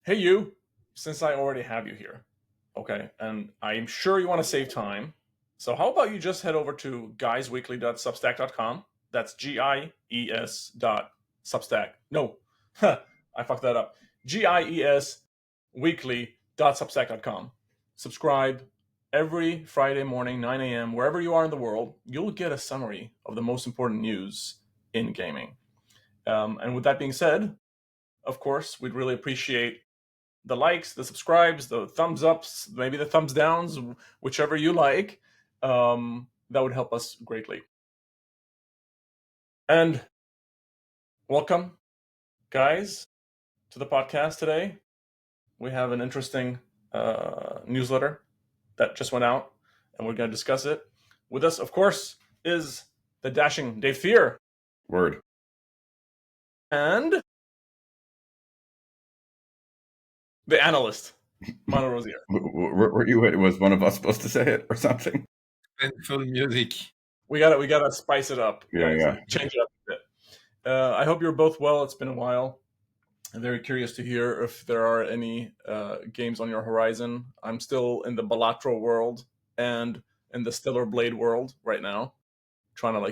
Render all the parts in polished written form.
Hey, you, since I already have you here, okay, and I'm sure you want to save time, so how about you just head over to guysweekly.substack.com? That's GIES dot Substack. No, I fucked that up. GIES weekly.substack.com. Subscribe every Friday morning, 9 a.m., wherever you are in the world. You'll get a summary of the most important news in gaming. And with that being said, of course, we'd really appreciate the likes, the subscribes, the thumbs ups, maybe the thumbs downs, whichever you like. That would help us greatly. And welcome, guys, to the podcast today. We have an interesting newsletter that just went out, and we're going to discuss it. With us, of course, is the dashing Dave Fear. Word. And the analyst, Mano Rosier. Were you? Was one of us supposed to say it or something? Painful music. We gotta spice it up. Yeah. Change it up a bit. I hope you're both well. It's been a while. I'm very curious to hear if there are any games on your horizon. I'm still in the Balatro world and in the Stellar Blade world right now, trying to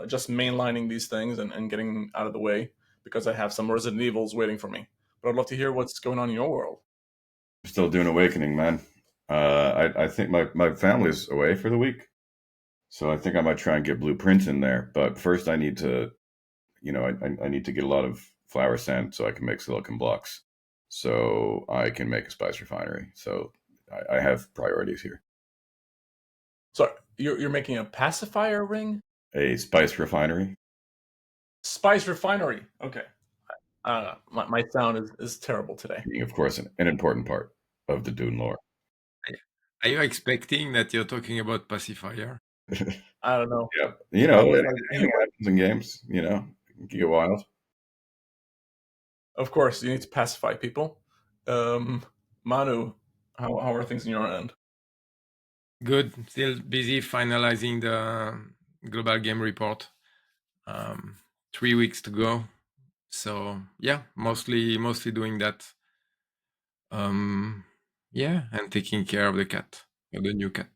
just mainlining these things and getting out of the way because I have some Resident Evils waiting for me. But I'd love to hear what's going on in your world. I'm still doing Awakening, man. I think my family's away for the week, so I think I might try and get Blueprint in there. But first, I need to, I need to get a lot of flower sand so I can make silicon blocks, so I can make a spice refinery. So I have priorities here. So you're making a pacifier ring? A spice refinery? Spice refinery. Okay. My sound is terrible today. Being, of course, an important part of the Dune lore. Are you expecting that you're talking about pacifier? I don't know. Yeah, anything happens in games. You can get wild. Of course, you need to pacify people. Manu, how are things on your end? Good. Still busy finalizing the global game report. 3 weeks to go. So yeah, mostly doing that. And taking care of the new cat.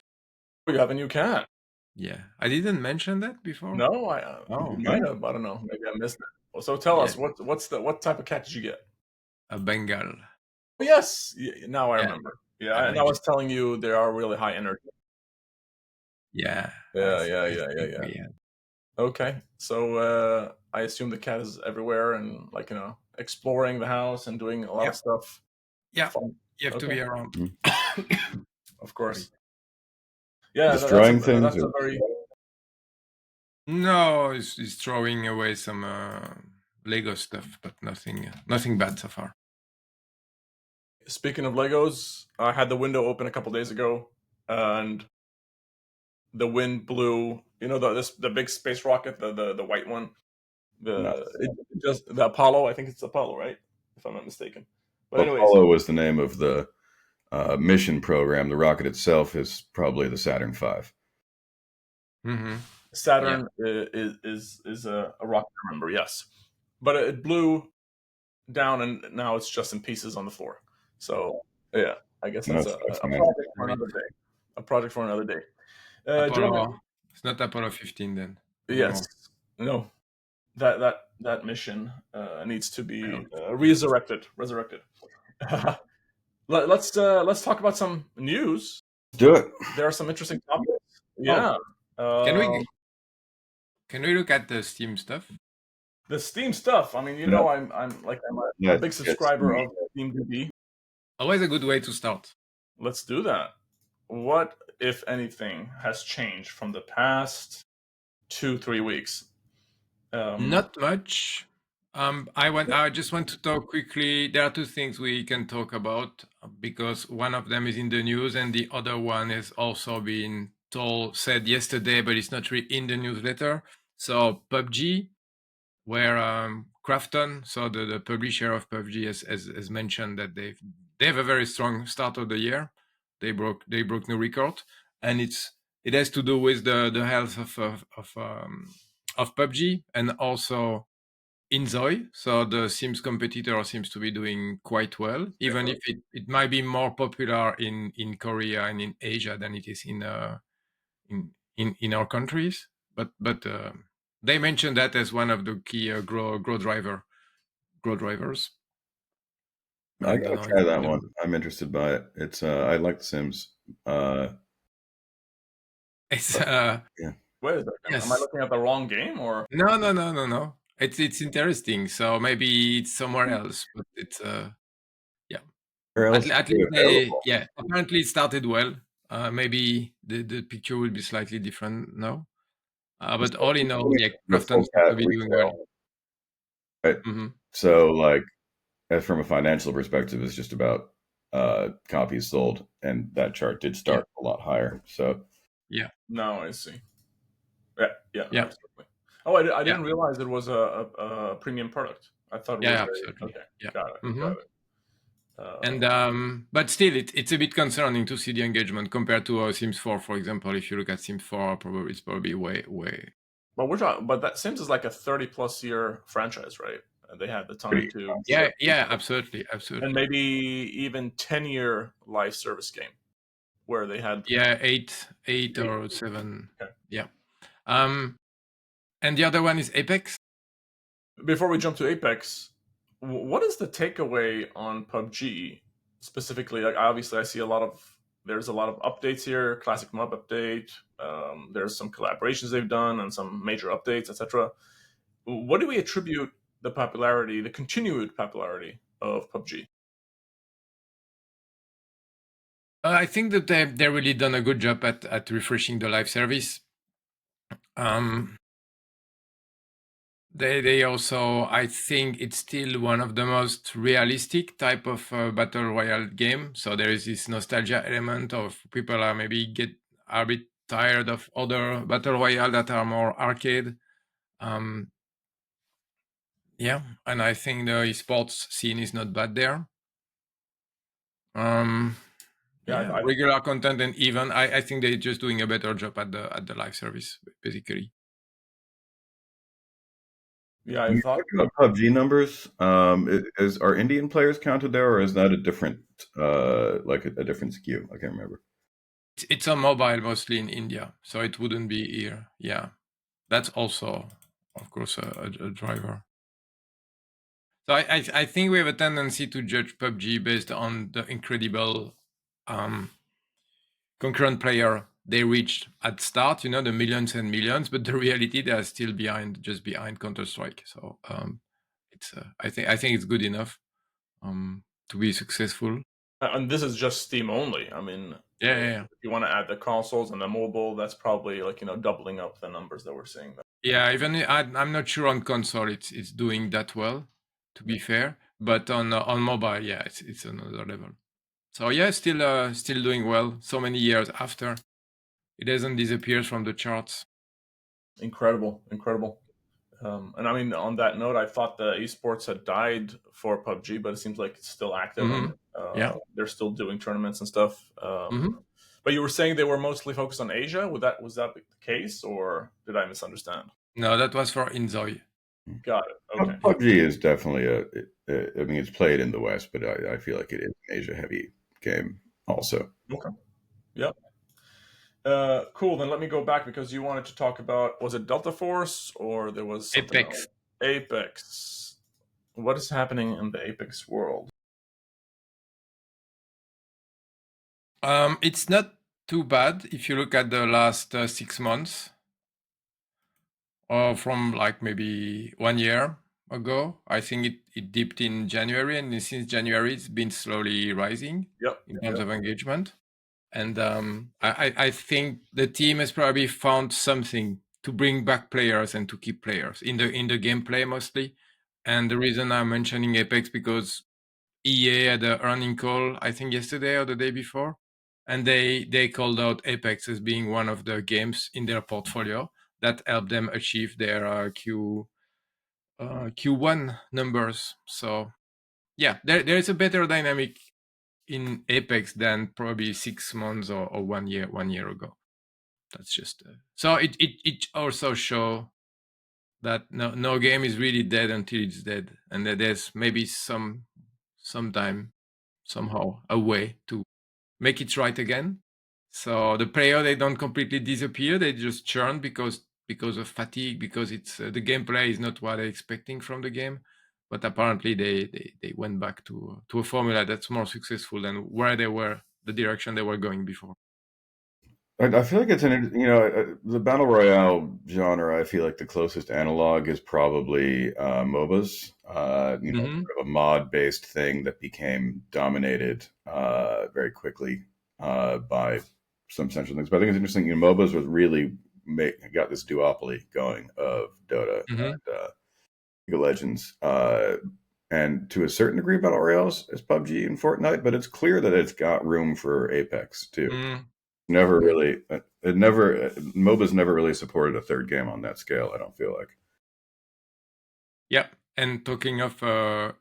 Oh, you have a new cat? Yeah, I didn't mention that before. No, I might have. I don't know. Maybe I missed it. So tell us, what type of cat did you get? A Bengal. Oh, yes, now I remember. Yeah, and I was telling you they are really high energy. Yeah. Yeah. Okay, so I assume the cat is everywhere and exploring the house and doing a lot of stuff. Yeah, you have to be around. Of course. Yeah, destroying things. That's a very... No, he's throwing away some Lego stuff, but nothing bad so far. Speaking of Legos, I had the window open a couple days ago, and the wind blew. The big space rocket, the white one, the Apollo. I think it's Apollo, right? If I'm not mistaken. But anyways, Apollo was the name of the mission program. The rocket itself is probably the Saturn V. Mm-hmm. Saturn is a rocket, I remember, yes. But it blew down, and now it's just in pieces on the floor. So, yeah, I guess that's a project for another day. A project for another day. It's not Apollo 15 then. Yes. No. That mission needs to be resurrected. Let's talk about some news. Do it. There are some interesting topics. Yeah. Can we look at the Steam stuff? The Steam stuff. I mean, I'm a big subscriber of SteamDB. Always a good way to start. Let's do that. What, if anything, has changed from the past 2-3 weeks? Not much. I just want to talk quickly. There are two things we can talk about because one of them is in the news and the other one is also being said yesterday, but it's not really in the newsletter. So PUBG, where Krafton, so the publisher of PUBG, has mentioned that they have a very strong start of the year. They broke new record, and it has to do with the health of PUBG and also Inzoi, so the Sims competitor seems to be doing quite well, even if it might be more popular in Korea and in Asia than it is in our countries. But they mentioned that as one of the key growth drivers. I don't gotta know try that one. I'm interested by it. It's I like The Sims. It's yeah. Where is that? yes. Am I looking at the wrong game or? No. It's interesting. So maybe it's somewhere else, but it's yeah. Where else At is it least available? apparently it started well. Maybe the picture will be slightly different now. But all in all, yeah, The Crafton full seems cat to be doing well. retail. Right. Mm-hmm. So, like, as from a financial perspective, it's just about copies sold, and that chart did start a lot higher. So, Yeah. No, I see. Yeah, Yeah. absolutely. Oh, I didn't realize it was a premium product. I thought it was Absolutely. okay. Yeah. Got it. Mm-hmm. Got it. And but still, it's a bit concerning to see the engagement compared to Sims 4, for example. If you look at Sims 4, it's probably way. But we're talking, but that Sims is like a 30+ year franchise, right? They had the time to Absolutely. and maybe even 10-year live service game where they had 8 or 7. Okay. Yeah. And the other one is Apex. Before we jump to Apex, what is the takeaway on PUBG specifically? Like, obviously, I see there's a lot of updates here. Classic mob update. There's some collaborations they've done and some major updates, etc. What do we attribute the continued popularity of PUBG? I think that they've really done a good job at refreshing the live service. They also, I think it's still one of the most realistic type of battle royale game. So there is this nostalgia element of people are a bit tired of other battle royale that are more arcade. And I think the esports scene is not bad there. Regular content and even I think they're just doing a better job at the live service, basically. Yeah, I thought about PUBG numbers. Are Indian players counted there, or is that a different, like a different skew? I can't remember. It's on mobile mostly in India, so it wouldn't be here. Yeah, that's also, of course, a driver. So I think we have a tendency to judge PUBG based on the incredible concurrent player they reached at start, the millions and millions, but the reality they are still just behind Counter-Strike. So it's I think it's good enough to be successful. and this is just Steam only. I mean, Yeah. if you want to add the consoles and the mobile, that's probably like doubling up the numbers that we're seeing. Yeah, even I'm not sure on console it's doing that well, to be fair, but on mobile, yeah, it's another level. So yeah, still doing well. So many years after, it doesn't disappear from the charts. Incredible. And I mean, on that note, I thought the esports had died for PUBG, but it seems like it's still active and they're still doing tournaments and stuff. But you were saying they were mostly focused on Asia. Was that the case, or did I misunderstand? No, that was for Inzoi. Got it. Okay. PUBG is definitely I mean, it's played in the West, but I feel like it is an Asia-heavy game also. Okay. Yep. Cool. Then let me go back because you wanted to talk about, was it Delta Force or there was something Apex. else? Apex. What is happening in the Apex world? It's not too bad if you look at the last 6 months, or from like maybe 1 year ago. I think it dipped in January, and since January it's been slowly rising in terms of engagement. And I think the team has probably found something to bring back players and to keep players in the gameplay mostly. And the reason I'm mentioning Apex because EA had an earning call, I think yesterday or the day before, and they called out Apex as being one of the games in their portfolio that helped them achieve their Q1 numbers. So yeah, there is a better dynamic in Apex than probably 6 months or 1 year ago. That's just so it also show that no game is really dead until it's dead, and that there's maybe sometime somehow a way to make it right again. So the player, they don't completely disappear, they just churn because of fatigue, because it's the gameplay is not what they're expecting from the game. But apparently they went back to a formula that's more successful than where they were, the direction they were going before. I feel like it's the battle royale genre. I feel like the closest analog is probably MOBAs. Sort of a mod based thing that became dominated very quickly by some central things. But I think it's interesting. MOBAs was really got this duopoly going of Dota and League of Legends. And to a certain degree, battle royales is PUBG and Fortnite, but it's clear that it's got room for Apex too. Never really, MOBA's never really supported a third game on that scale, I don't feel like. Yeah, and talking of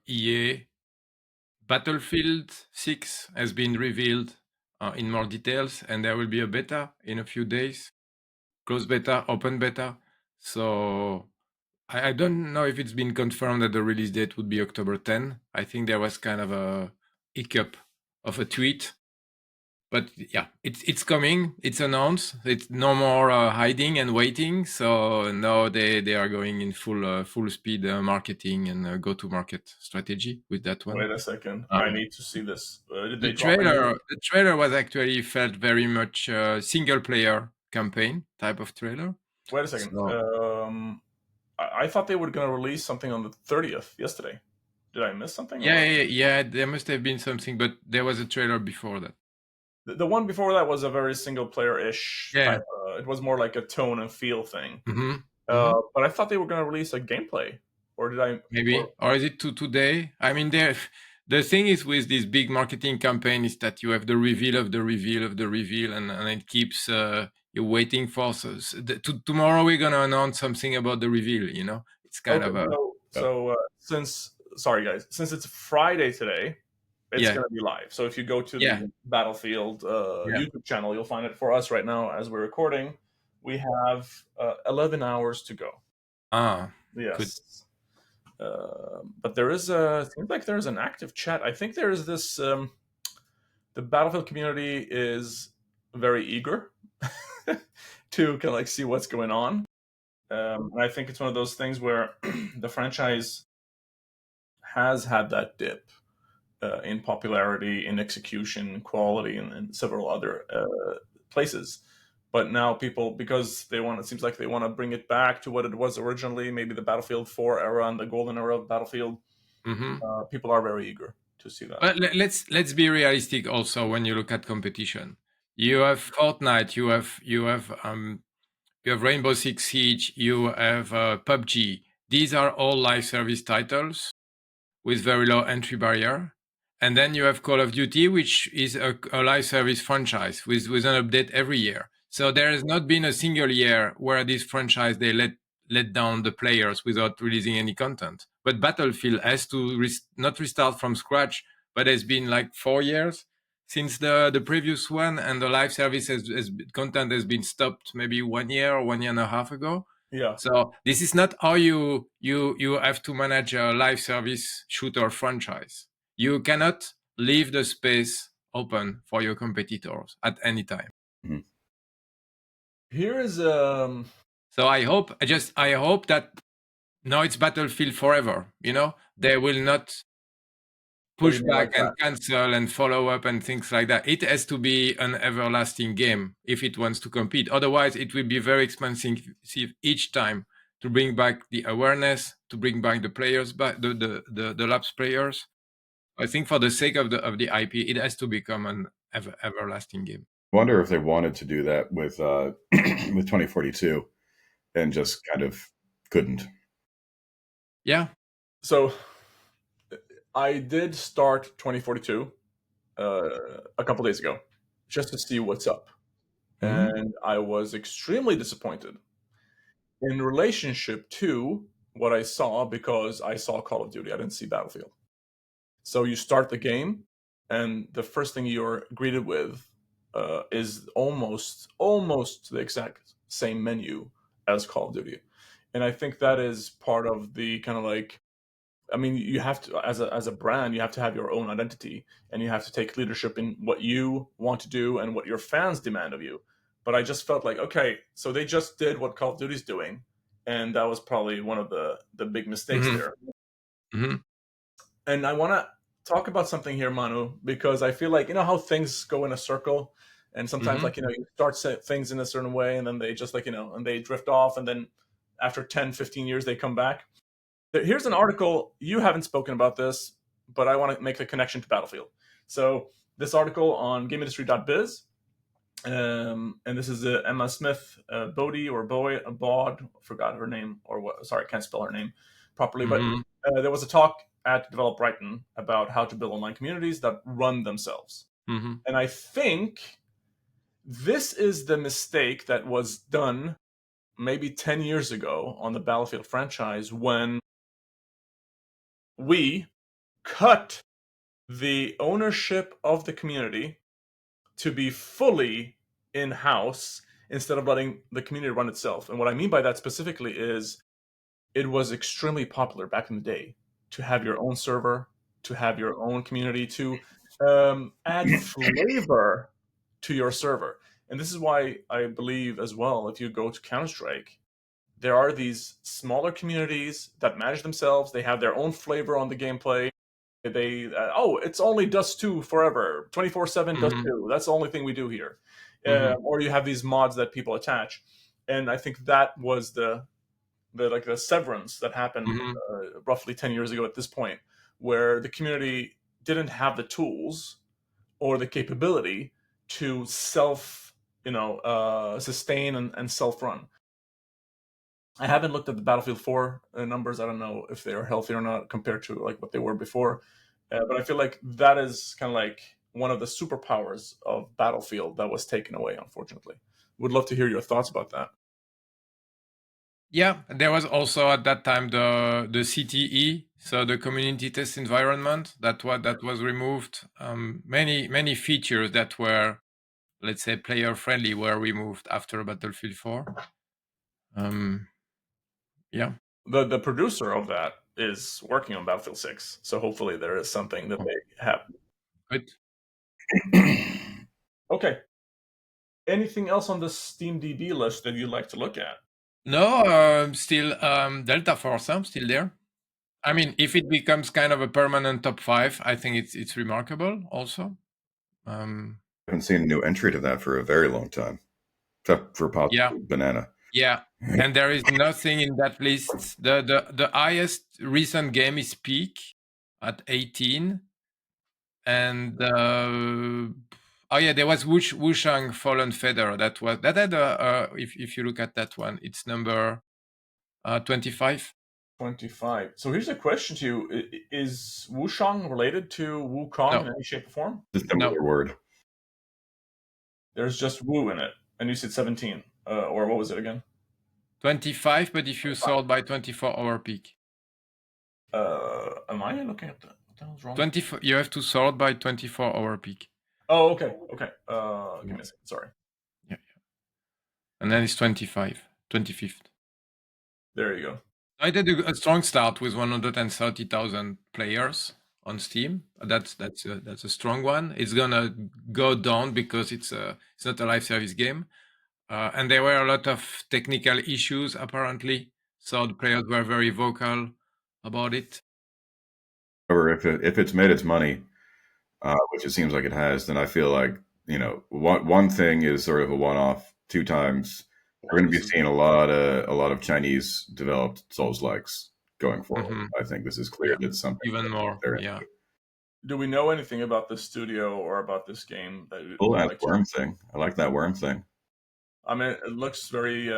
EA, Battlefield 6 has been revealed in more details, and there will be a beta in a few days. Closed beta, open beta. So I don't know if it's been confirmed that the release date would be October 10. I think there was kind of a hiccup of a tweet. But yeah, it's coming. It's announced. It's no more hiding and waiting. So now they are going in full speed marketing and go-to-market strategy with that one. Wait a second, I need to see this. Did they The trailer was actually felt very much single-player campaign type of trailer. Wait a second. I thought they were going to release something on the 30th yesterday. Did I miss something? Yeah. There must have been something, but there was a trailer before that. The one before that was a very single-player-ish type. It was more like a tone and feel thing. But I thought they were going to release a gameplay, or did I? Maybe, or is it today? I mean, the thing is with this big marketing campaign is that you have the reveal of the reveal of the reveal, and it keeps you're waiting for. Tomorrow we're gonna announce something about the reveal. It's kind of a. Sorry guys, since it's Friday today, it's going to be live. So if you go to the Battlefield YouTube channel, you'll find it. For us right now, as we're recording, we have 11 hours to go. Yes. But there is seems like there's an active chat. I think there is this. The Battlefield community is very eager to kind of see what's going on. And I think it's one of those things where the franchise has had that dip in popularity, in execution, quality, and several other places. But now people, because it seems like they want to bring it back to what it was originally, maybe the Battlefield 4 era and the golden era of Battlefield. People are very eager to see that. But let's be realistic also when you look at competition. You have Fortnite, you have Rainbow Six Siege, you have PUBG. These are all live service titles with very low entry barrier. And then you have Call of Duty, which is a live service franchise with an update every year. So there has not been a single year where this franchise, they let down the players without releasing any content. But Battlefield has to not restart from scratch, but it's been like 4 years since the previous one, and the live service content has been stopped maybe 1 year or 1 year and a half ago. Yeah. So this is not how you have to manage a live service shooter franchise. You cannot leave the space open for your competitors at any time. Here is So I hope that now it's Battlefield forever. They will not push back and cancel and follow up and things like that. It has to be an everlasting game if it wants to compete. Otherwise, it will be very expensive each time to bring back the awareness, to bring back the players, back the lapsed players. I think for the sake of the IP, it has to become an everlasting game. I wonder if they wanted to do that with 2042 and just kind of couldn't. Yeah. So I did start 2042 a couple days ago just to see what's up. And I was extremely disappointed in relationship to what I saw, because I saw Call of Duty. I didn't see Battlefield. So you start the game, and the first thing you're greeted with is almost the exact same menu as Call of Duty. And I think that is part of the kind of like, I mean, you have to, as a brand, you have to have your own identity, and you have to take leadership in what you want to do and what your fans demand of you. But I just felt like, okay, so they just did what Call of Duty's doing, and that was probably one of the big mistakes there. And I want to talk about something here, Manu, because I feel like, you know how things go in a circle, and sometimes like, you know, you start things in a certain way, and then they just like, you know, and they drift off, and then after 10, 15 years, they come back. Here's an article. You haven't spoken about this, but I want to make the connection to Battlefield. So this article on GameIndustry.biz, and this is Emma Smith Bodie or Bod, forgot her name, or what? Sorry, I can't spell her name properly. But there was a talk at Develop Brighton about how to build online communities that run themselves. And I think this is the mistake that was done maybe 10 years ago on the Battlefield franchise, when we cut the ownership of the community to be fully in-house instead of letting the community run itself. And what I mean by that specifically is it was extremely popular back in the day to have your own server, to have your own community, to add flavor to your server. And this is why I believe as well, if you go to Counter-Strike, there are these smaller communities that manage themselves. They have their own flavor on the gameplay. They it's only Dust 2 forever, 24/7 Dust 2. That's the only thing we do here. Or you have these mods that people attach, and I think that was the severance that happened roughly 10 years ago at this point, where the community didn't have the tools or the capability to sustain and self-run. I haven't looked at the Battlefield 4 numbers. I don't know if they are healthy or not compared to like what they were before. But I feel like that is kind of like one of the superpowers of Battlefield that was taken away, unfortunately. Would love to hear your thoughts about that. Yeah, there was also at that time the CTE, so the community test environment, that was removed. Many features that were, let's say, player friendly were removed after Battlefield 4. Yeah. The producer of that is working on Battlefield 6, so hopefully there is something that they have. Good. Okay. Anything else on the Steam DB list that you'd like to look at? No, still Delta Force, still there. I mean, if it becomes kind of a permanent top 5, I think it's remarkable also. I haven't seen a new entry to that for a very long time, except for possibly Banana. Yeah, and there is nothing in that list. The highest recent game is Peak at 18, and there was Wushang Fallen Feather. That had if you look at that one, it's number 25. 25. So here's a question to you: is Wushang related to Wukong in any shape or form? Just another word. There's just Wu in it, and you said 17, or what was it again? 25, but if you sold by 24-hour peak. Am I looking at that? What the hell's wrong? 24. You have to sort by 24-hour peak. Oh, okay. Give me a second. Sorry. Yeah. And then it's 25th. There you go. I did a strong start with 130,000 players on Steam. That's a strong one. It's gonna go down because it's not a live service game, and there were a lot of technical issues apparently. So the players were very vocal about it. However, if it's made its money, which it seems like it has, then I feel like, you know, one thing is sort of a one-off. 2 times, we're going to be seeing a lot of Chinese developed Souls-likes going forward. I think this is clear that something even more. Yeah. Do we know anything about the studio or about this game? That worm thing. I like that worm thing. I mean, it looks very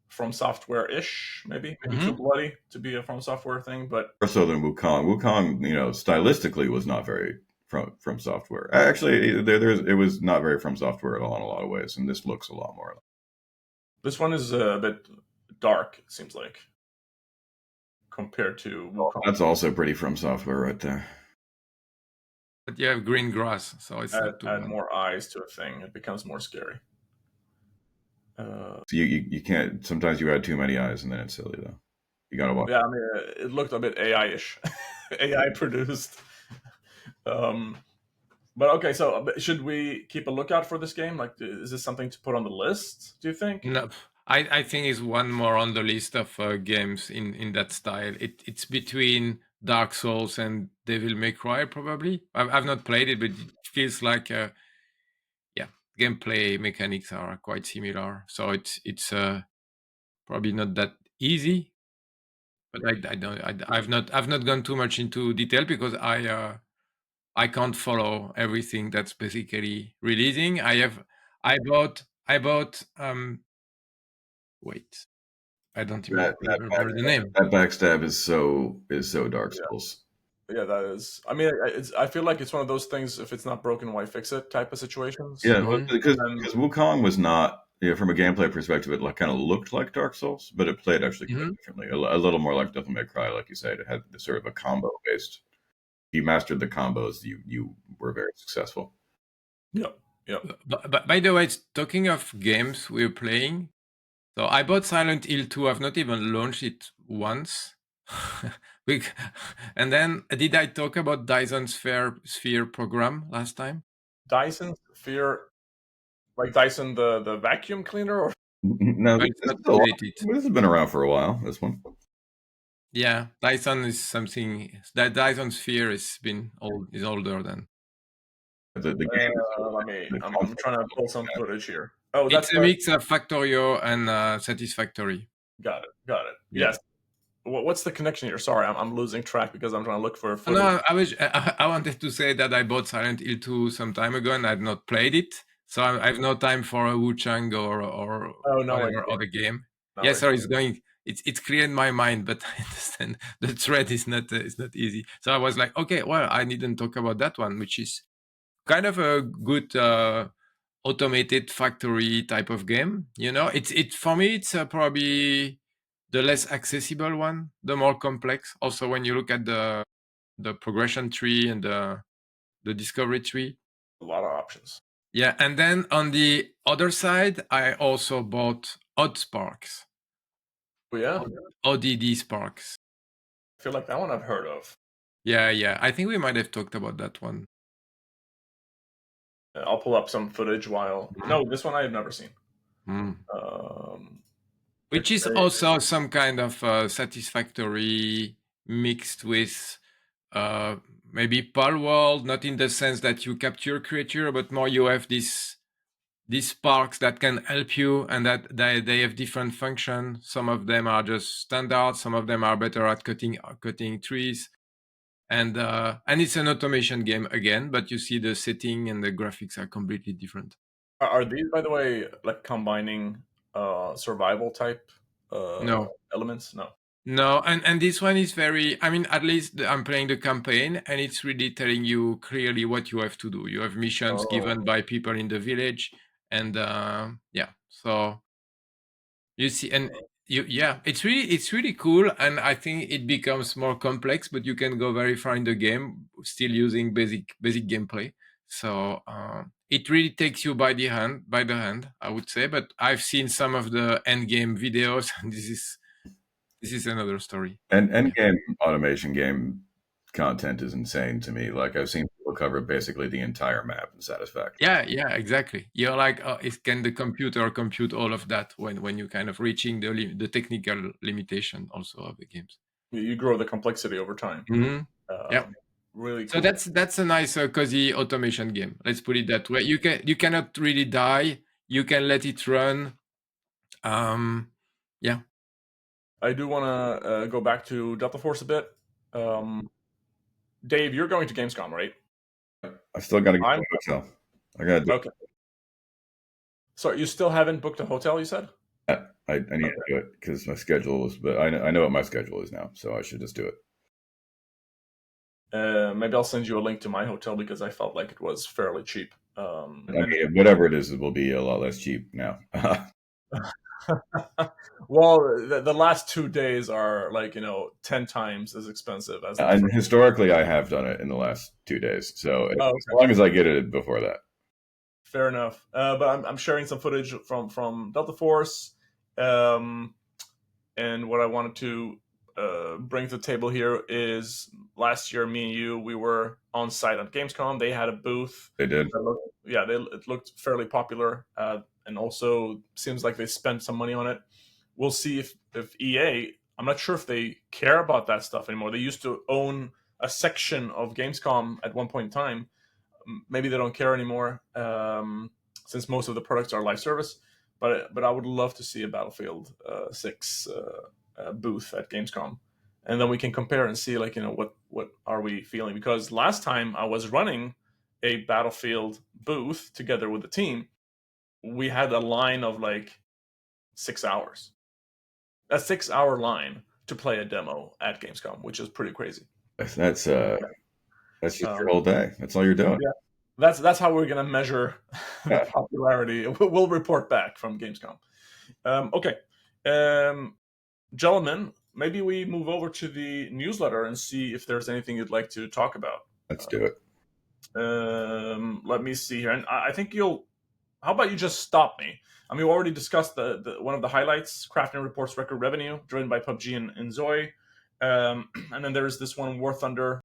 From Software-ish, maybe too bloody to be a From Software thing, but more so than Wukong. Wukong, you know, stylistically was not very from Software. Actually, it was not very From Software at all in a lot of ways, and this looks a lot more. This one is a bit dark, it seems like, compared to Wukong. That's also pretty From Software right there. But you have green grass, so it's add more eyes to a thing. It becomes more scary. So you can't. Sometimes you had too many eyes, and then it's silly though. You gotta watch. Yeah, I mean, it looked a bit AI-ish, AI produced. But okay, so should we keep a lookout for this game? Like, is this something to put on the list? Do you think? No, I think it's one more on the list of games in that style. It's between Dark Souls and Devil May Cry, probably. I've not played it, but it feels like yeah, gameplay mechanics are quite similar. So it's probably not that easy. But I've not gone too much into detail because I can't follow everything that's basically releasing. I bought wait, I don't even remember the name. That backstab is so Dark Yeah, Souls. yeah, that is. I mean, I feel like it's one of those things. If it's not broken, why fix it? Type of situations. Yeah, Mhm. because And Wukong was not, from a gameplay perspective, it like kind of looked like Dark Souls, but it played actually quite Mhm. differently. A little more like Devil May Cry, like you said. It had sort of a combo based. You mastered the combos, you were very successful. yep, yep. But by the way, talking of games we're playing, so I bought Silent Hill 2. I've not even launched it once. And then did I talk about Dyson Sphere program last time? Dyson Sphere, like Dyson the vacuum cleaner, or No, Well, this it's is not a lot. related. This has been around for a while. This one. Yeah, Dyson is something that Dyson Sphere is older than. The game is let me. the I'm concept. trying to pull some footage here. Oh, that's It's a the. mix of Factorio and Satisfactory. Got it. Got it. Yeah. Yes. What's the connection here? Sorry, I'm losing track because I'm trying to look for footage. No, I wanted to say that I bought Silent Hill 2 some time ago and I've not played it, so I have no time for a Wu Chang or Oh, now I whatever see. other game. Now Yeah, I see. sorry, it's clear in my mind, but I understand the thread is not easy. So I was like, okay, well, I needn't talk about that one, which is kind of a good automated factory type of game. You know, it for me it's probably the less accessible one, the more complex. Also, when you look at the progression tree and the discovery tree. A lot of options. Yeah, and then on the other side, I also bought Odd Sparks, But yeah, ODD Sparks. I feel like that one I've heard of. Yeah, I think we might have talked about that one. I'll pull up some footage while. No, this one I have never seen. Mm. Which It's is also some kind of satisfactory mixed with uh, maybe Pal World, not in the sense that you capture a creature, but more you have these sparks that can help you and that they have different function. Some of them are just standard, some of them are better at cutting trees. And it's an automation game again, but you see the setting and the graphics are completely different. Are these, by the way, like combining survival type No, elements? No. no, and this one is very. I mean, at least I'm playing the campaign, and it's really telling you clearly what you have to do. You have missions Oh, given by people in the village, and yeah, so you see, and yeah, it's really cool, and I think it becomes more complex, but you can go very far in the game still using basic gameplay. So it really takes you by the hand, I would say. But I've seen some of the end game videos, and this is another story. And Yeah. endgame automation game content is insane to me. Like I've seen people cover basically the entire map in Satisfactory. Yeah, exactly. You're like, can the computer compute all of that when you kind of reaching the technical limitation also of the games? you grow the complexity over time. Mm-hmm. Yeah. Really So cool. that's a nice cozy automation game. Let's put it that way. You cannot really die. You can let it run. Yeah. I do want to go back to Delta Force a bit. Dave, you're going to Gamescom, right? I still got to get to I'm the hotel. I got to do okay. So you still haven't booked a hotel? You said. that. I need to do it because my schedule is. But I know what my schedule is now, so I should just do it. Maybe I'll send you a link to my hotel because I felt like it was fairly cheap. I mean, whatever it is, it will be a lot less cheap now. Well, the last 2 days are like 10 times as expensive as the And first. historically, I have done it in the last 2 days, so Oh, as long as I get it before that. Fair enough. But I'm sharing some footage from Delta Force, and what I wanted to bring to the table here is last year, me and you, we were on site at Gamescom. They had a booth. They did. It looked fairly popular, and also seems like they spent some money on it. We'll see if EA. I'm not sure if they care about that stuff anymore. They used to own a section of Gamescom at one point in time. Maybe they don't care anymore, since most of the products are live service. But I would love to see a Battlefield 6 booth at Gamescom, and then we can compare and see, like, what are we feeling? Because last time I was running a Battlefield booth together with the team, we had a line of like 6 hours, a 6-hour line to play a demo at Gamescom, which is pretty crazy. That's just your whole day. That's all you're doing. Yeah, that's how we're gonna measure the popularity. We'll report back from Gamescom. Okay, gentlemen, maybe we move over to the newsletter and see if there's anything you'd like to talk about. Let's do it. Let me see here, and I think you'll. How about you just stop me? I mean, we already discussed the one of the highlights. Crafting reports record revenue driven by PUBG and Zoe, and then there's this one, War Thunder.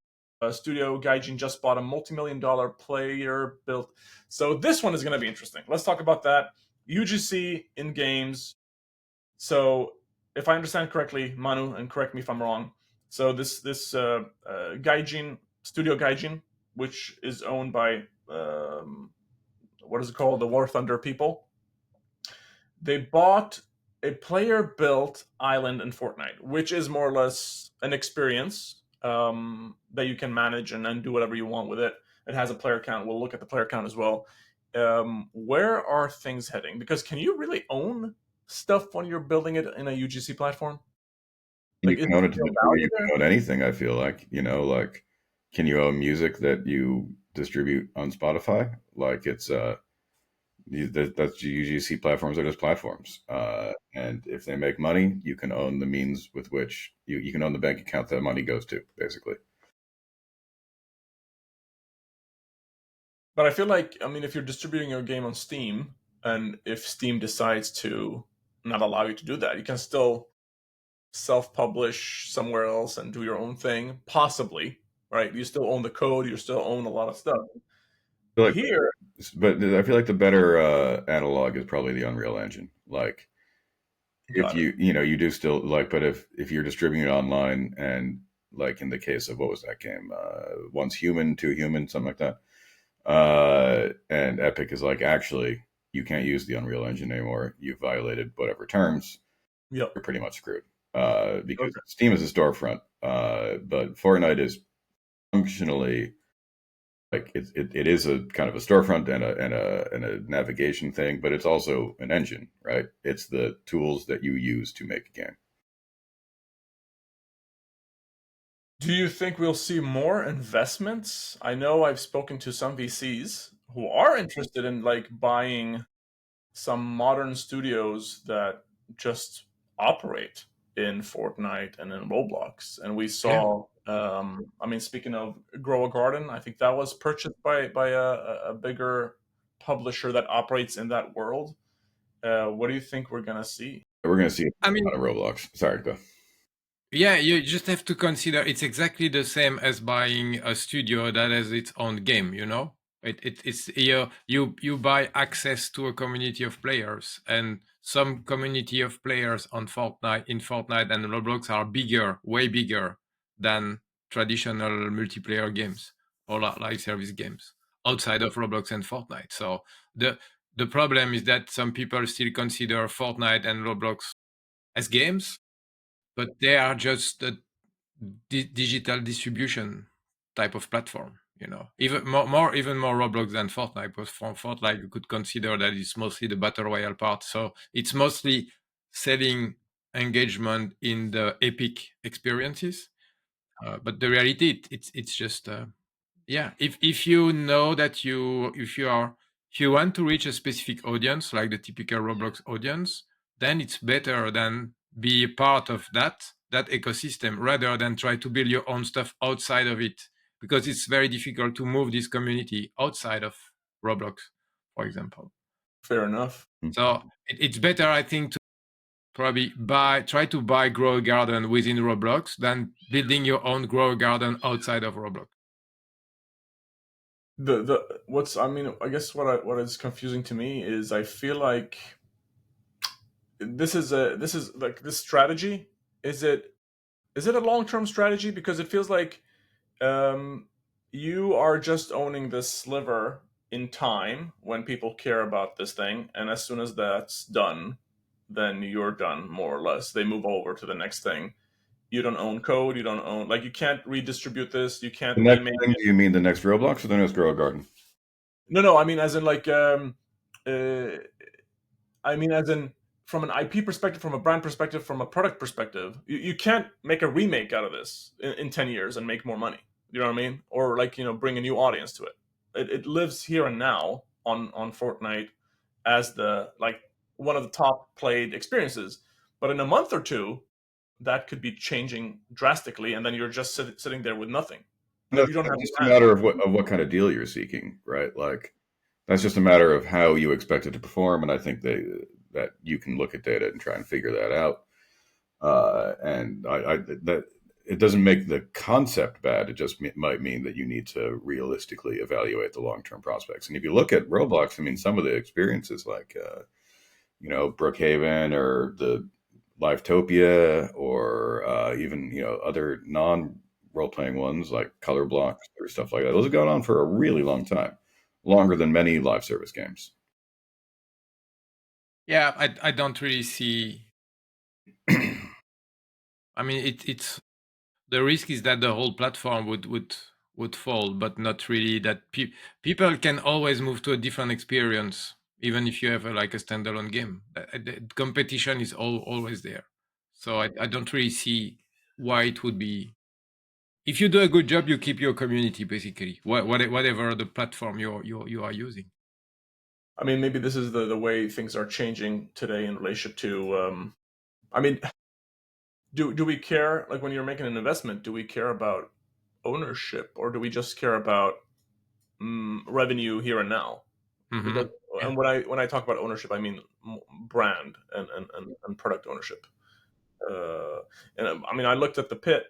Studio Gaijin just bought a multi-million-dollar player built. So this one is going to be interesting. Let's talk about that. UGC in games. So if I understand correctly, Manu, and correct me if I'm wrong. So this Gaijin, Studio Gaijin, which is owned by what is it called? The War Thunder people. They bought a player-built island in Fortnite, which is more or less an experience that you can manage and then do whatever you want with it. It has a player count. We'll look at the player count as well. Where are things heading? Because can you really own stuff when you're building it in a UGC platform? You can own it to the degree you can own anything, I feel like. Like, can you own music that you distribute on Spotify? Like, it's that's UGC platforms are just platforms, and if they make money, you can own the means with which you can own the bank account that money goes to, basically. But I feel like, I mean, if you're distributing your game on Steam, and if Steam decides to not allow you to do that, you can still self-publish somewhere else and do your own thing, possibly, right? You still own the code, you still own a lot of stuff. But I feel like the better analog is probably the Unreal Engine. Like, if you do still like, but if you're distributing it online, and like in the case of, what was that game? Once Human, Two Human, something like that. And Epic is like, actually, you can't use the Unreal Engine anymore. You've violated whatever terms. Yep. You're pretty much screwed. Because Steam is a storefront, but Fortnite is functionally, like, it is a kind of a storefront and a navigation thing, but it's also an engine, right? It's the tools that you use to make a game. Do you think we'll see more investments? I know I've spoken to some VCs who are interested in, like, buying some modern studios that just operate in Fortnite and in Roblox. And we saw, I mean, speaking of Grow a Garden, I think that was purchased by a bigger publisher that operates in that world. What do you think we're going to see? We're going to see a lot of Roblox. Sorry, go. Yeah, you just have to consider it's exactly the same as buying a studio that has its own game, you know? It's you buy access to a community of players, and some community of players in Fortnite and Roblox are bigger, way bigger than traditional multiplayer games or live service games outside of Roblox and Fortnite. So the problem is that some people still consider Fortnite and Roblox as games, but they are just a digital distribution type of platform. You know, even more Roblox than Fortnite, because from Fortnite you could consider that it's mostly the battle royale part. So it's mostly selling engagement in the epic experiences. But the reality, it's just if you know that if you want to reach a specific audience, like the typical Roblox audience, then it's better than be part of that ecosystem rather than try to build your own stuff outside of it, because it's very difficult to move this community outside of Roblox. for example. Fair enough. So it's better, I think, to probably try to buy Grow a Garden within Roblox than building your own Grow a Garden outside of Roblox. I guess what is confusing to me is I feel like this is like this strategy. Is it a long-term strategy? Because it feels like you are just owning this sliver in time when people care about this thing, and as soon as that's done, then you're done, more or less. They move over to the next thing. You don't own code. You don't own, like, you can't redistribute this. You can't The next remake thing, it. do you mean the next Roblox or the next Grow a Garden? No, I mean as in like I mean as in from an IP perspective, from a brand perspective, from a product perspective. You can't make a remake out of this in 10 years and make more money. You know what I mean? Or like, bring a new audience to it. It lives here and now on Fortnite as the, like, one of the top played experiences. But in a month or two, that could be changing drastically, and then you're just sitting there with nothing. No, You don't have it's just a brand. matter of what kind of deal you're seeking, right? Like that's just a matter of how you expect it to perform, and I think that you can look at data and try and figure that out. And that it doesn't make the concept bad. It just might mean that you need to realistically evaluate the long-term prospects. And if you look at Roblox, I mean, some of the experiences like Brookhaven or the Livetopia or even other non-role-playing ones like Color Blocks or stuff like that, those have gone on for a really long time, longer than many live service games. Yeah, I don't really see. I mean, it's the risk is that the whole platform would fall, but not really. That people can always move to a different experience, even if you have like a standalone game. The competition is always there, so I don't really see why it would be. If you do a good job, you keep your community basically, whatever the platform you are using. I mean, maybe this is the way things are changing today in relationship to. I mean, do we care, like when you're making an investment? Do we care about ownership, or do we just care about revenue here and now? Mm-hmm. Because, Yeah. and when I talk about ownership, I mean brand and product ownership. And I mean, I looked at the pit.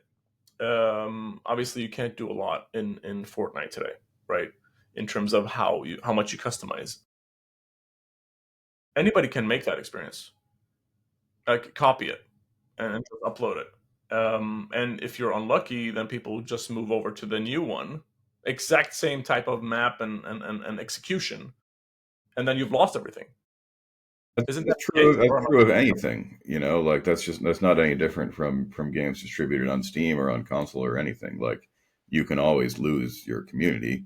Obviously, you can't do a lot in Fortnite today, right? In terms of how much you customize. Anybody can make that experience, like copy it and just upload it. And if you're unlucky, then people just move over to the new one, exact same type of map and execution, and then you've lost everything. Isn't that That's the case? true. That's true of anything, Like that's not any different from games distributed on Steam or on console or anything. Like you can always lose your community,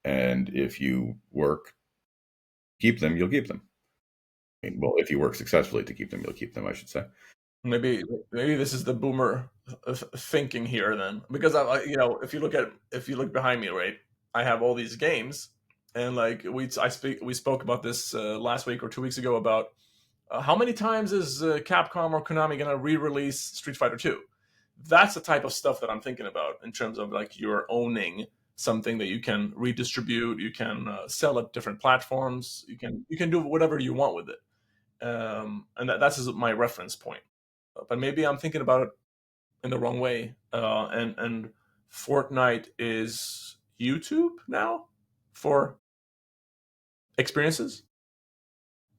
and if you work, keep them, you'll keep them. I mean, well, if you work successfully to keep them, you'll keep them, I should say. Maybe this is the boomer thinking here then, because if you look behind me, right, I have all these games, and like we spoke about this last week or 2 weeks ago about how many times is Capcom or Konami gonna re-release Street Fighter 2? That's the type of stuff that I'm thinking about in terms of like you're owning something that you can redistribute, you can sell at different platforms, you can do whatever you want with it, and that's my reference point. But maybe I'm thinking about it in the wrong way. And Fortnite is YouTube now for experiences.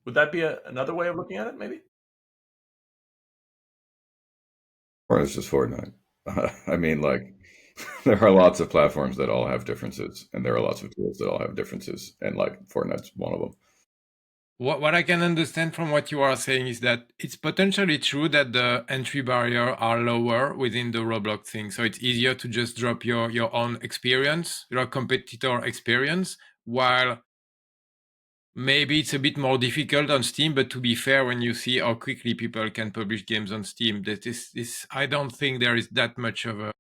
Would that be another way of looking at it? Maybe. Or it's just Fortnite. I mean, like there are lots of platforms that all have differences, and there are lots of tools that all have differences, and like Fortnite's one of them. What I can understand from what you are saying is that it's potentially true that the entry barrier are lower within the Roblox thing. So it's easier to just drop your own experience, your competitor experience, while maybe it's a bit more difficult on Steam. But to be fair, when you see how quickly people can publish games on Steam, that is I don't think there is that much of a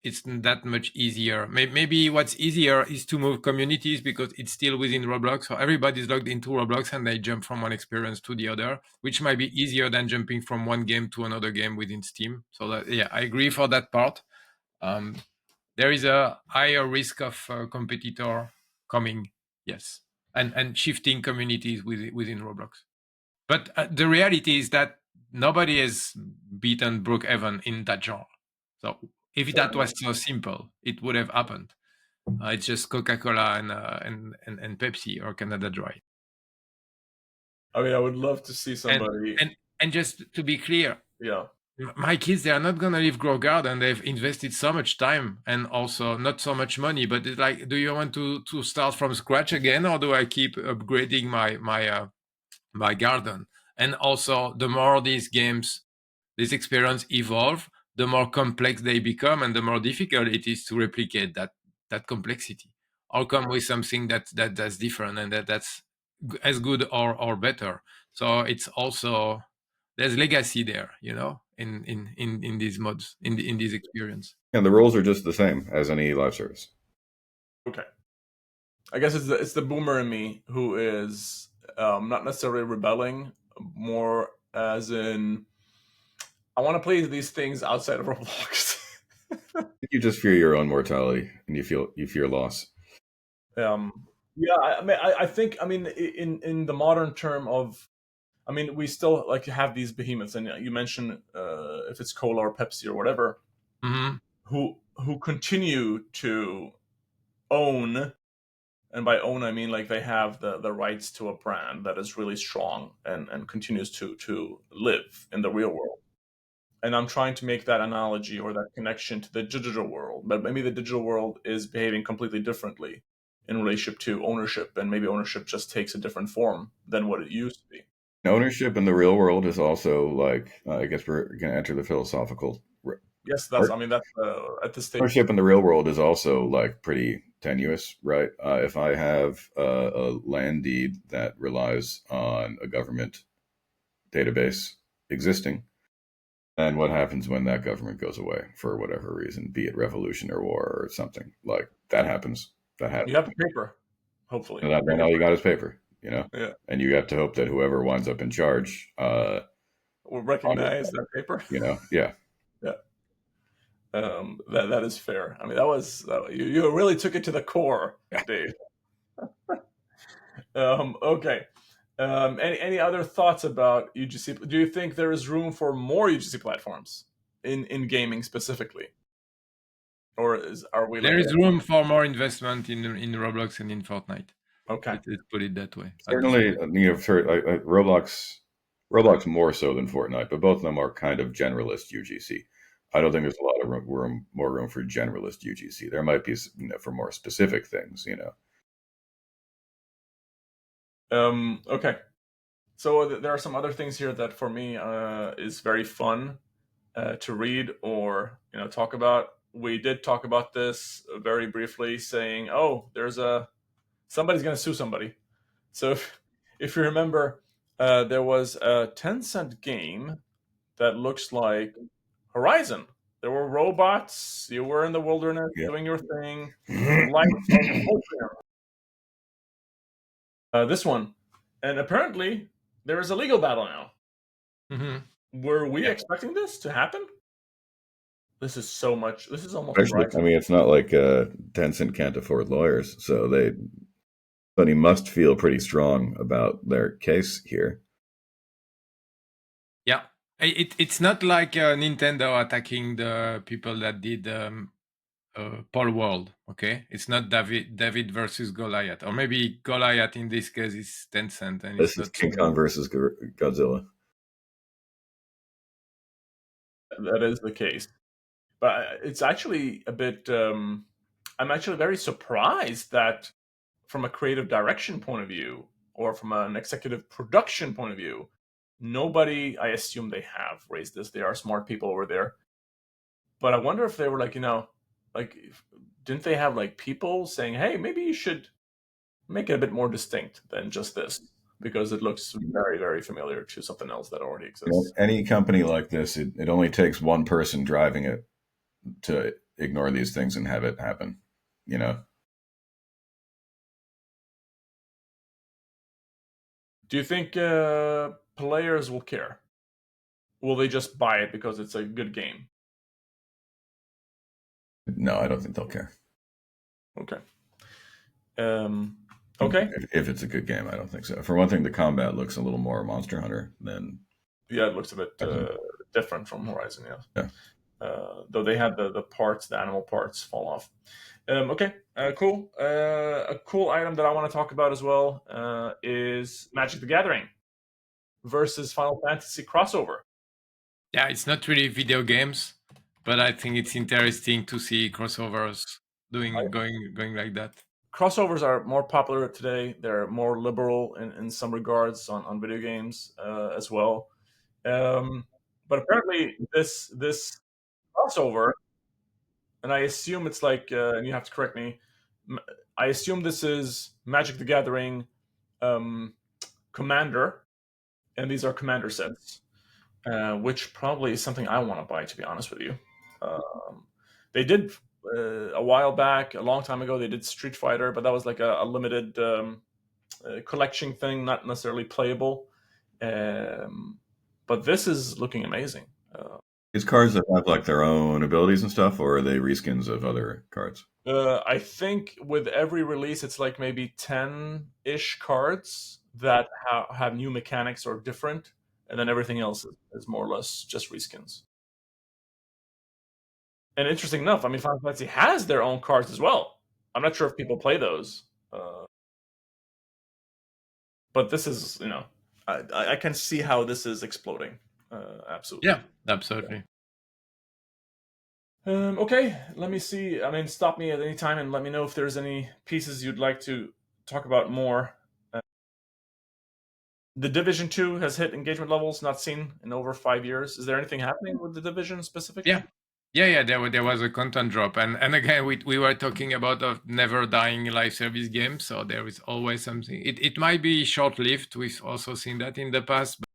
it's that much easier. Maybe what's easier is to move communities because it's still within Roblox. So everybody's logged into Roblox and they jump from one experience to the other, which might be easier than jumping from one game to another game within Steam. So that, yeah, I agree for that part. There is a higher risk of competitor coming. Yes, and shifting communities within Roblox. But the reality is that nobody has beaten Brookhaven in that genre. So if that was so simple, it would have happened. It's just Coca-Cola and Pepsi or Canada Dry. I mean, I would love to see somebody. And just to be clear, yeah, my kids, they are not gonna leave Grow Garden. They've invested so much time and also not so much money. But it's like, do you want to start from scratch again, or do I keep upgrading my garden? And also, the more these games, this experience evolve, the more complex they become, and the more difficult it is to replicate that complexity. Or come with something that's different and that's as good or better. So it's also, there's legacy there, in these mods, in this experience. And the rules are just the same as any live service. Okay. I guess it's the boomer in me who is not necessarily rebelling, more as in I want to play these things outside of Roblox. You just fear your own mortality, and you fear loss. Yeah, I think, I mean, in the modern term of, I mean, we still like have these behemoths, and you mentioned if it's cola or Pepsi or whatever, Mm-hmm. who continue to own, and by own I mean like they have the rights to a brand that is really strong and continues to live in the real world. And I'm trying to make that analogy or that connection to the digital world, but maybe the digital world is behaving completely differently in relationship to ownership, and maybe ownership just takes a different form than what it used to be. Ownership in the real world is also like, I guess we're going to enter the philosophical. Yes, that's. I mean, that's at this stage. Ownership in the real world is also like pretty tenuous, right? If I have a land deed that relies on a government database existing, and what happens when that government goes away for whatever reason, be it revolution or war or something, like that happens. That happens. You have the paper, hopefully. And then all you got is paper, Yeah. And you have to hope that whoever winds up in charge will recognize that paper. Yeah. Yeah. That is fair. I mean, you really took it to the core, Dave. Okay. Any other thoughts about UGC? Do you think there is room for more UGC platforms in gaming specifically, or are we? There is room for more investment in Roblox and in Fortnite. Okay. Let's put it that way. Certainly, Roblox more so than Fortnite, but both of them are kind of generalist UGC. I don't think there's a lot of more room for generalist UGC. There might be, for more specific things, Okay. So there are some other things here that for me is very fun to read or talk about. We did talk about this very briefly, saying, "Oh, somebody's going to sue somebody." So if you remember, there was a Tencent game that looks like Horizon. There were robots. You were in the wilderness doing your thing. This one, and apparently there is a legal battle now. Mm-hmm. Were we expecting this to happen? This is so much. This is almost. Actually, I mean, it's not like Tencent can't afford lawyers, so Sony must feel pretty strong about their case here. Yeah, it's not like Nintendo attacking the people that did Paul World. Okay, it's not David versus Goliath, or maybe Goliath in this case is Tencent, and this is King Kong versus Godzilla. That is the case, but it's actually a bit. I'm actually very surprised that, from a creative direction point of view, or from an executive production point of view, nobody. I assume they have raised this. They are smart people over there, but I wonder if they were didn't they have people saying, "Hey, maybe you should make it a bit more distinct than just this," because it looks very, very familiar to something else that already exists. Any company like this, it only takes one person driving it to ignore these things and have it happen, Do you think players will care? Will they just buy it because it's a good game? No, I don't think they'll care. Okay. Okay. If it's a good game, I don't think so. For one thing, the combat looks a little more Monster Hunter than. Yeah, it looks a bit different from Horizon. Yeah. Though they had the parts, the animal parts, fall off. Okay, cool. A cool item that I want to talk about as well is Magic the Gathering versus Final Fantasy crossover. Yeah, it's not really video games, but I think it's interesting to see crossovers going like that. Crossovers are more popular today. They're more liberal in some regards on video games as well. But apparently, this crossover, and I assume it's like, and you have to correct me. I assume this is Magic the Gathering Commander, and these are Commander sets, which probably is something I want to buy. To be honest with you, they did a while back, a long time ago. They did Street Fighter, but that was like a limited collection thing, not necessarily playable. But this is looking amazing. These cards that have like their own abilities and stuff, or are they reskins of other cards? I think with every release, it's like maybe 10-ish cards that have new mechanics or different, and then everything else is more or less just reskins. And interesting enough, I mean, Final Fantasy has their own cards as well. I'm not sure if people play those, but this is, I can see how this is exploding. Absolutely. Yeah, absolutely. Okay, let me see. I mean, stop me at any time and let me know if there's any pieces you'd like to talk about more. The Division 2 has hit engagement levels not seen in over 5 years. Is there anything happening with the Division specifically? Yeah. There was a content drop, and again we were talking about a never dying live service game, so there is always something. It might be short lived. We've also seen that in the past. But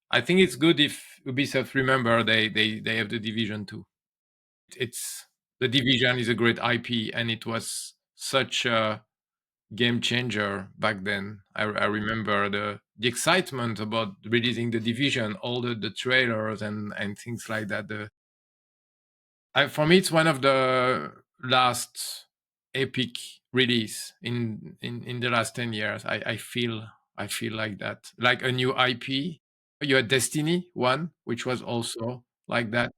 I think it's good if Ubisoft remember they have the Division 2. It's the Division is a great IP, and it was such a game changer back then. I remember the excitement about releasing the Division, all the trailers and things like that. For me, it's one of the last epic release in the last 10 years. I feel like that, like a new IP. You had Destiny 1, which was also like that.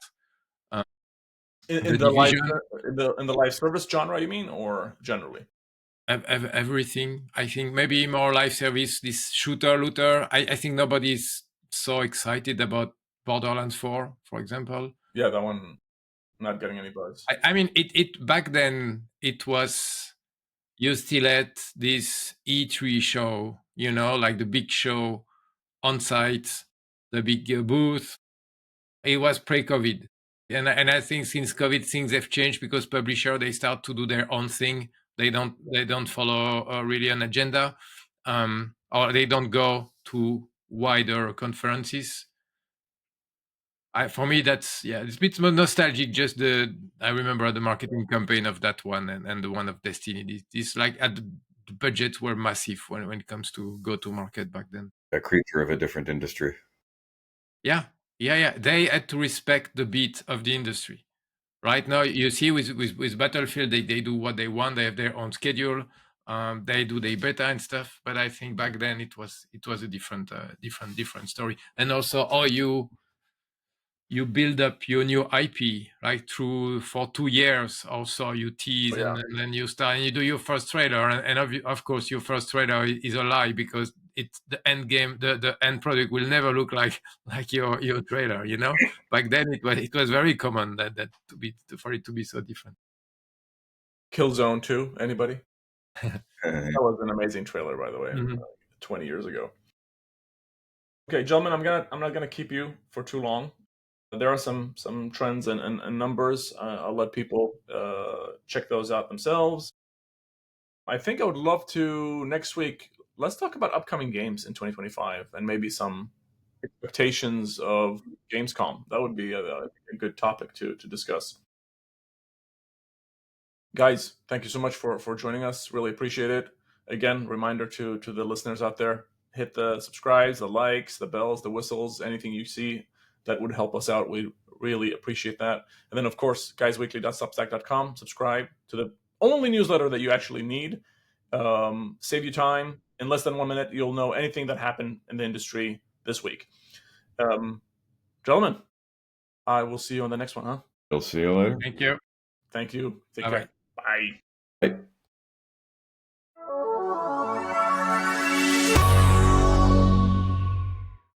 In The the live service genre, you mean, or generally? Everything. I think maybe more live service, this shooter looter. I think nobody's so excited about Borderlands 4, for example. Yeah, that one not getting any buzz. I mean, it back then it was, you still had this E3 show, like the big show on site, the big booth. It was pre-COVID. And I think since COVID, things have changed because publisher, they start to do their own thing. They don't follow really an agenda, or they don't go to wider conferences. For me, it's a bit more nostalgic. Just I remember the marketing campaign of that one and the one of Destiny. This like the budgets were massive when it comes to go to market back then. A creature of a different industry. Yeah. They had to respect the beat of the industry. Right now, you see with Battlefield, they do what they want. They have their own schedule. They do their beta and stuff. But I think back then it was a different story. And also, you build up your new IP right for 2 years or so. You tease and then you start and you do your first trailer, and of course your first trailer is a lie because it's the end game. The end product will never look like your trailer. Back then it was very common for it to be so different. Killzone 2, anybody? That was an amazing trailer, by the way. 20 years ago. Okay, gentlemen, I'm not gonna keep you for too long. There are some trends and numbers. I'll let people check those out themselves. I think I would love to next week. Let's talk about upcoming games in 2025 and maybe some expectations of Gamescom. That would be a good topic to discuss. Guys, thank you so much for joining us. Really appreciate it. Again, reminder to the listeners out there: hit the subscribes, the likes, the bells, the whistles, anything you see that would help us out. We really appreciate that. And then, of course, guysweekly.substack.com. Subscribe to the only newsletter that you actually need. save you time. In less than 1 minute, you'll know anything that happened in the industry this week. Gentlemen, I will see you on the next one, huh? We'll see you later. Thank you. Thank you. Take Bye-bye. care. Bye. Bye.